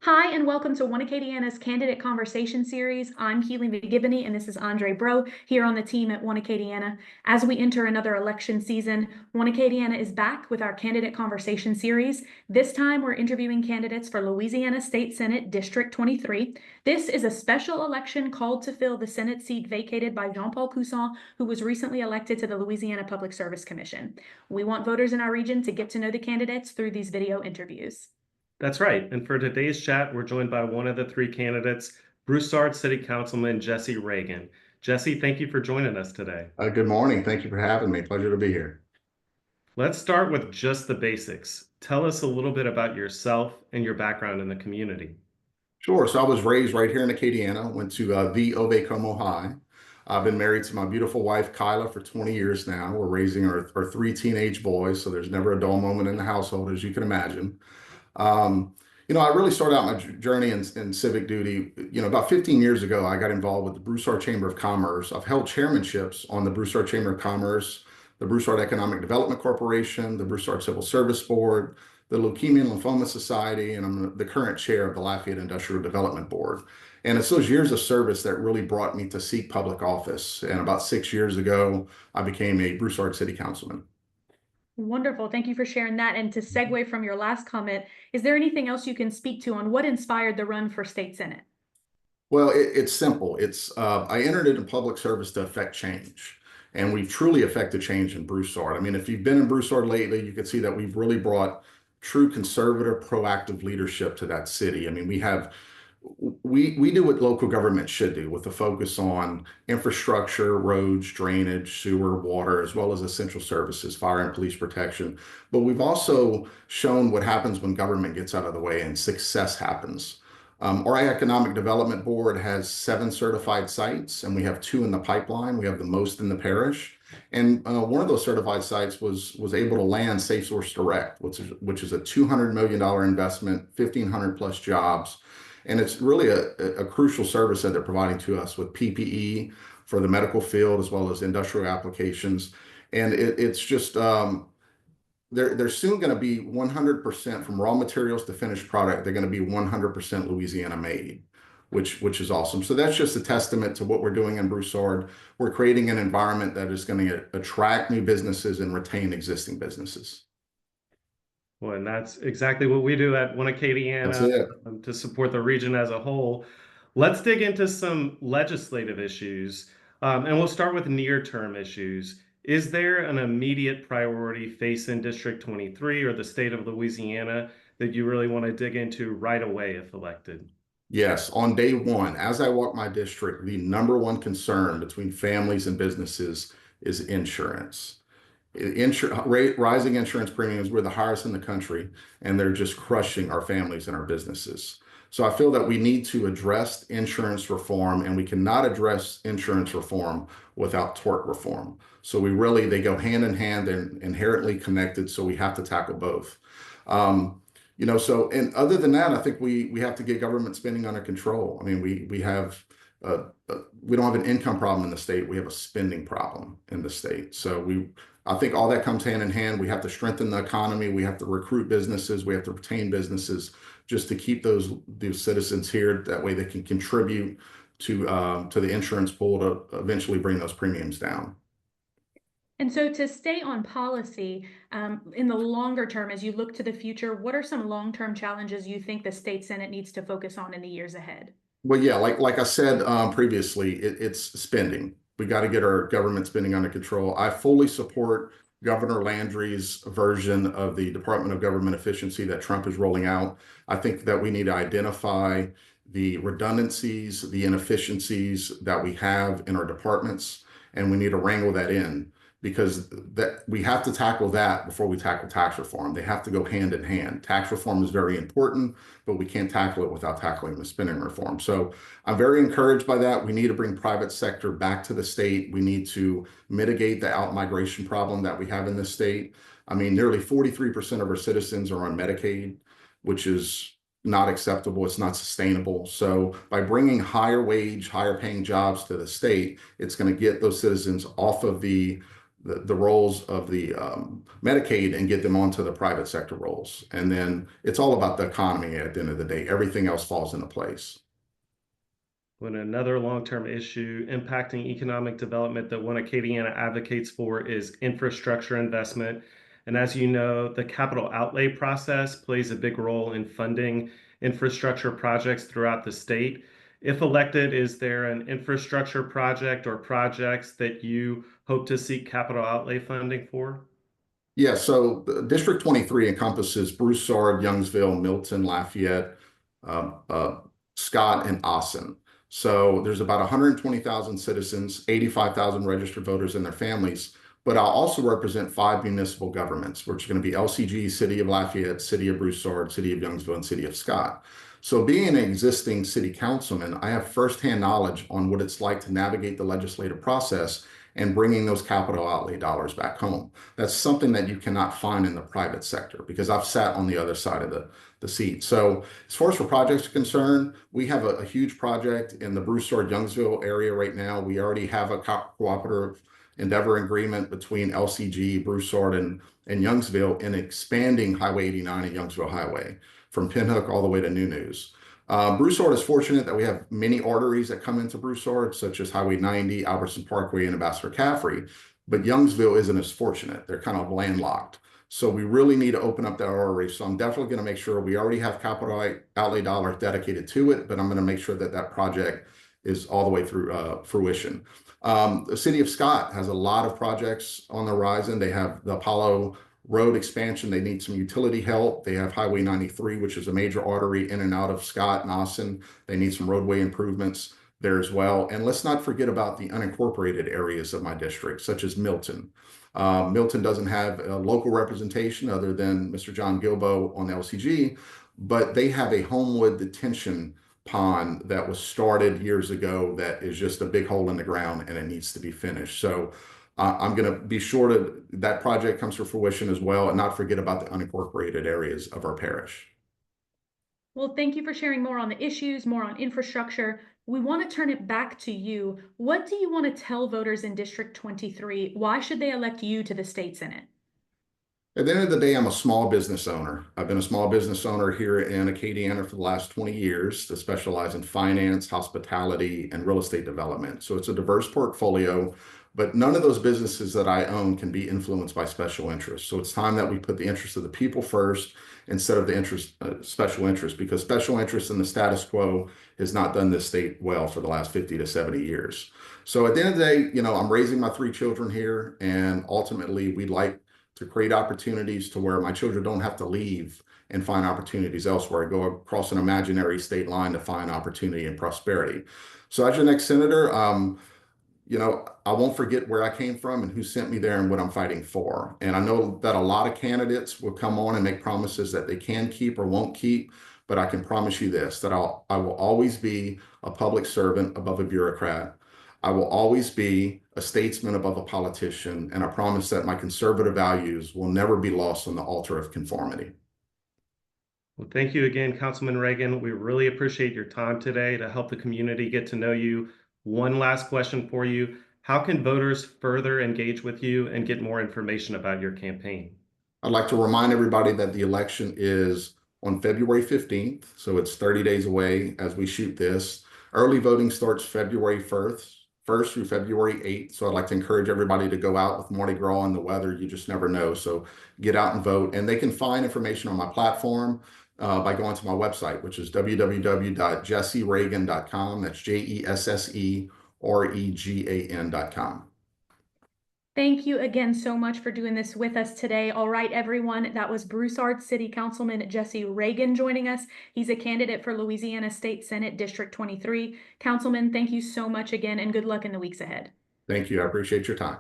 Hi, and welcome to One Acadiana's Candidate Conversation Series. I'm Keely McGivney, and this is Andre Bro here on the team at One Acadiana. As we enter another election season, One Acadiana is back with our Candidate Conversation Series. This time, we're interviewing candidates for Louisiana State Senate District 23. This is a special election called to fill the Senate seat vacated by Jean-Paul Cousin, who was recently elected to the Louisiana Public Service Commission. We want voters in our region to get to know the candidates through these video interviews. That's right. And for today's chat, we're joined by one of the three candidates, Broussard City Councilman Jesse Regan. Jesse, thank you for joining us today. Good morning. Thank you for having me. Pleasure to be here. Let's start with just the basics. Tell us a little bit about yourself and your background in the community. Sure. So I was raised right here in Acadiana, went to the Ove Como High. I've been married to my beautiful wife, Kyla, for 20 years now. We're raising our three teenage boys, so there's never a dull moment in the household, as you can imagine. I really started out my journey in civic duty. About 15 years ago, I got involved with the Broussard Chamber of Commerce. I've held chairmanships on the Broussard Chamber of Commerce, the Broussard Economic Development Corporation, the Broussard Civil Service Board, the Leukemia and Lymphoma Society, and I'm the current chair of the Lafayette Industrial Development Board. And it's those years of service that really brought me to seek public office. And about 6 years ago, I became a Broussard City Councilman. Wonderful. Thank you for sharing that. And to segue from your last comment, is there anything else you can speak to on what inspired the run for state senate? Well, it's simple. I entered into public service to affect change, and we've truly affected change in Broussard. I mean, if you've been in Broussard lately, you can see that we've really brought true conservative, proactive leadership to that city. I mean, we do what local government should do with a focus on infrastructure, roads, drainage, sewer, water, as well as essential services, fire and police protection. But we've also shown what happens when government gets out of the way and success happens. Our Economic Development Board has 7 certified sites, and we have 2 in the pipeline. We have the most in the parish. And one of those certified sites was able to land Safe Source Direct, which is a $200 million investment, 1,500 plus jobs. And it's really a crucial service that they're providing to us with PPE for the medical field as well as industrial applications. And it's just, they're soon going to be 100% from raw materials to finished product. They're going to be 100% Louisiana made, which is awesome. So that's just a testament to what we're doing in Broussard. We're creating an environment that is going to attract new businesses and retain existing businesses. Well, and that's exactly what we do at One Acadiana to support the region as a whole. Let's dig into some legislative issues, and we'll start with near-term issues. Is there an immediate priority facing District 23 or the state of Louisiana that you really want to dig into right away if elected? Yes, on day one, as I walk my district, the #1 concern between families and businesses is insurance. Rising insurance premiums, we're the highest in the country, and they're just crushing our families and our businesses. So I feel that we need to address insurance reform, and we cannot address insurance reform without tort reform. So they go hand in hand and inherently connected, so we have to tackle both. And other than that, I think we have to get government spending under control. I mean, we don't have an income problem in the state. We have a spending problem in the state. So I think all that comes hand in hand. We have to strengthen the economy. We have to recruit businesses. We have to retain businesses just to keep those citizens here. That way they can contribute to the insurance pool to eventually bring those premiums down. And so to stay on policy, in the longer term, as you look to the future, what are some long-term challenges you think the state senate needs to focus on in the years ahead? Well, yeah, like I said previously, it's spending. We got to get our government spending under control. I fully support Governor Landry's version of the Department of Government Efficiency that Trump is rolling out. I think that we need to identify the redundancies, the inefficiencies that we have in our departments, and we need to wrangle that in, because we have to tackle that before we tackle tax reform. They have to go hand in hand. Tax reform is very important, but we can't tackle it without tackling the spending reform. So I'm very encouraged by that. We need to bring private sector back to the state. We need to mitigate the out-migration problem that we have in this state. I mean, nearly 43% of our citizens are on Medicaid, which is not acceptable. It's not sustainable. So by bringing higher wage, higher paying jobs to the state, it's going to get those citizens off of the the roles of the Medicaid and get them onto the private sector roles. And then it's all about the economy at the end of the day. Everything else falls into place. When another long-term issue impacting economic development that One Acadiana advocates for is infrastructure investment. And as you know, the capital outlay process plays a big role in funding infrastructure projects throughout the state. If elected, is there an infrastructure project or projects that you hope to seek capital outlay funding for? Yeah, so District 23 encompasses Broussard, Youngsville, Milton, Lafayette, Scott, and Austin. So there's about 120,000 citizens, 85,000 registered voters and their families, but I'll also represent 5 municipal governments, which are going to be LCG, City of Lafayette, City of Broussard, City of Youngsville, and City of Scott. So being an existing city councilman, I have firsthand knowledge on what it's like to navigate the legislative process and bringing those capital outlay dollars back home. That's something that you cannot find in the private sector because I've sat on the other side of the seat. So as far as for projects are concerned, we have a huge project in the Broussard Youngsville area right now. We already have a cooperative endeavor agreement between LCG, Broussard, and Youngsville in expanding Highway 89 and Youngsville Highway from Pinhook all the way to New News. Broussard is fortunate that we have many arteries that come into Broussard, such as Highway 90, Albertson Parkway, and Ambassador Caffrey, but Youngsville isn't as fortunate. They're kind of landlocked. So we really need to open up that artery. So I'm definitely going to make sure we already have capital outlay dollars dedicated to it, but I'm going to make sure that that project is all the way through fruition. The City of Scott has a lot of projects on the horizon. They have the Apollo Road expansion. They need some utility help. They have Highway 93, which is a major artery in and out of Scott and Austin. They need some roadway improvements there as well. And let's not forget about the unincorporated areas of my district, such as Milton. Milton doesn't have a local representation other than Mr. John Gilbo on LCG, but they have a Homewood detention pond that was started years ago that is just a big hole in the ground and it needs to be finished. So I'm going to be sure that project comes to fruition as well and not forget about the unincorporated areas of our parish. Well, thank you for sharing more on the issues, more on infrastructure. We want to turn it back to you. What do you want to tell voters in District 23? Why should they elect you to the state Senate? At the end of the day, I'm a small business owner. I've been a small business owner here in Acadiana for the last 20 years to specialize in finance, hospitality, and real estate development. So it's a diverse portfolio, but none of those businesses that I own can be influenced by special interests. So it's time that we put the interests of the people first instead of the special interest, because special interest in the status quo has not done this state well for the last 50 to 70 years. So at the end of the day, you know, I'm raising my 3 children here, and ultimately we'd like to create opportunities to where my children don't have to leave and find opportunities elsewhere, go across an imaginary state line to find opportunity and prosperity. So as your next senator, you know, I won't forget where I came from and who sent me there and what I'm fighting for. And I know that a lot of candidates will come on and make promises that they can keep or won't keep, but I can promise you this, that I will always be a public servant above a bureaucrat. I will always be a statesman above a politician, and I promise that my conservative values will never be lost on the altar of conformity. Well, thank you again, Councilman Regan. We really appreciate your time today to help the community get to know you. One last question for you. How can voters further engage with you and get more information about your campaign? I'd like to remind everybody that the election is on February 15th, so it's 30 days away as we shoot this. Early voting starts February 1st through February 8th. So I'd like to encourage everybody to go out with Mardi Gras and the weather. You just never know. So get out and vote. And they can find information on my platform by going to my website, which is www.jesseregan.com. That's JESSEREGAN.com. Thank you again so much for doing this with us today. All right, everyone, that was Broussard City Councilman Jesse Regan joining us. He's a candidate for Louisiana State Senate District 23. Councilman, thank you so much again, and good luck in the weeks ahead. Thank you. I appreciate your time.